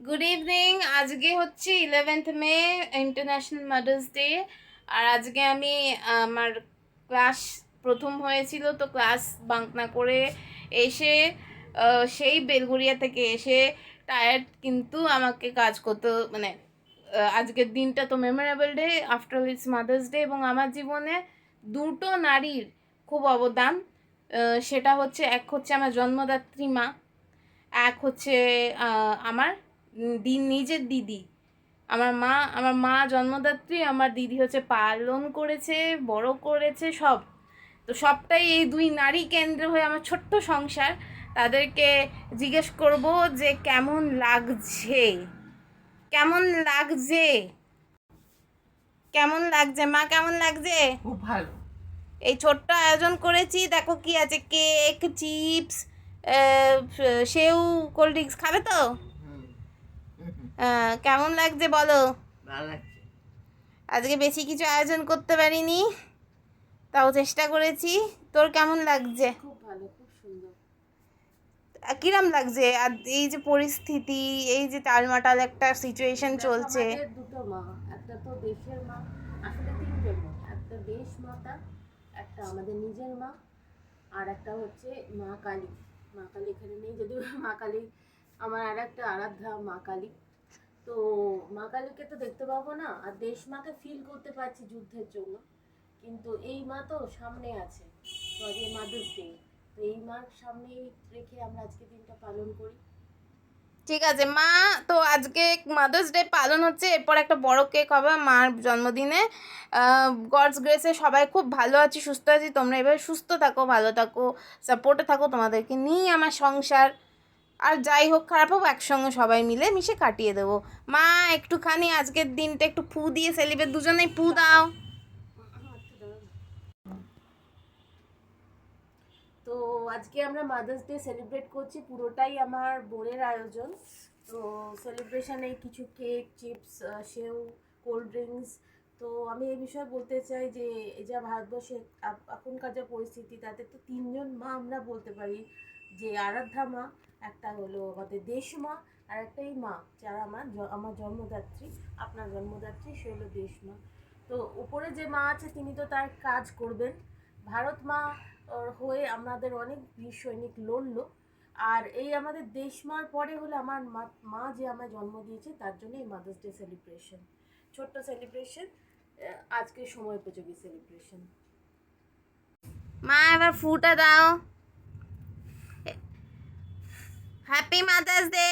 Good evening. আজকে হচ্ছে 11th মে, international mothers day. আর আজকে আমি আমার ক্লাস প্রথম হয়েছিল, তো ক্লাস বাঙ্ক না করে এসে সেই বেলগুড়িয়া থেকে এসে টায়ার্ড, কিন্তু আমাকে কাজ করতে মানে আজকের দিনটা তো memorable day, after it's mother's day. এবং আমার জীবনে দুটো নারীর খুব অবদান। সেটা হচ্ছে, এক হচ্ছে আমার জন্মদাত্রী মা, এক হচ্ছে আমার নিজের দিদি। আমার মা জন্মদাত্রী, আমার দিদি হচ্ছে পালন করেছে, বড় করেছে সব। তো সবটাই এই দুই নারী কেন্দ্র হয়ে আমার ছোট্ট সংসার। তাদেরকে জিজ্ঞেস করব যে কেমন লাগছে, কেমন লাগছে, কেমন লাগছে মা, কেমন লাগছে? খুব ভালো। এই ছোট্ট আয়োজন করেছি, দেখো কি আছে, কেক, চিপস, সেও, কোল্ড ড্রিঙ্কস খাবে তো? হুম, কেমন লাগছে বলো? ভালো লাগছে। আজকে বেশি কিছু আয়োজন করতে পারিনি, তাও চেষ্টা করেছি। তোর কেমন লাগছে? খুব ভালো, খুব সুন্দর। কিরম লাগছে আর এই যে পরিস্থিতি, এই যে টালমাটাল একটা সিচুয়েশন চলছে? আমাদের দুটো মা, একটা তো দেশের মা, আসলে তিনটে মা। একটা দেশ মাতা, একটা আমাদের নিজের মা, আর একটা হচ্ছে মা কালী। মা কালী এখানে নেই যদিও, মা কালী আমার আর একটা আরাধ্যা মা কালী। তো মা কালীকে তো দেখতে পাবো না, আর দেশ মাকে ফিল করতে পারছি যুদ্ধের জন্য, কিন্তু এই মা তো সামনে আছে। তো আজকে মাদার্স ডে, তো এই মার সামনে রেখে আমরা আজকে দিনটা পালন করি। ঠিক আছে মা, তো আজকে মাদার্স ডে পালন হচ্ছে, এরপর একটা বড় কেক হবে মার জন্মদিনে। গডস গ্রেসে সবাই খুব ভালো আছি, সুস্থ আছি। তোমরা এভাবে সুস্থ থাকো, ভালো থাকো, সাপোর্টে থাকো। তোমাদেরকে নিয়ে আমার সংসার, আর যাই হোক খারাপ হোক একসঙ্গে সবাই মিলে মিশে কাটিয়ে দেবো। মা একটুখানি আজকের দিনটা একটু ফু দিয়ে সেলিব্রেট, দুজনেই ফু দাও। তো আজকে আমরা মাদার্স ডে সেলিব্রেট করছি, পুরোটাই আমার বোনের আয়োজন। তো সেলিব্রেশনে কিছু কেক, চিপস, সেও, কোল্ড ড্রিঙ্কস। তো আমি এই বিষয়ে বলতে চাই যে এই যা ভারতবর্ষে এখনকার যা পরিস্থিতি, তাতে তো তিনজন মা আমরা বলতে পারি। যে আরাধ্যা মা, একটা হলো আমাদের দেশ মা, আর একটা এই মা যারা আমার জন্মদাত্রী, আপনার জন্মদাত্রী, সে হলো দেশ মা। তো উপরে যে মা আছে তিনি তো তার কাজ করবেন। ভারত মা হয়ে আমাদের অনেক বীর সৈনিক লড়লো। আর এই আমাদের দেশ মার পরে হলো আমার মা যে আমায় জন্ম দিয়েছে, তার জন্য এই মাদার্স ডে সেলিব্রেশন, ছোট্ট সেলিব্রেশন, আজকে সময় উপযোগী সেলিব্রেশন। মা এবার ফুটা দাও। Happy mother's day.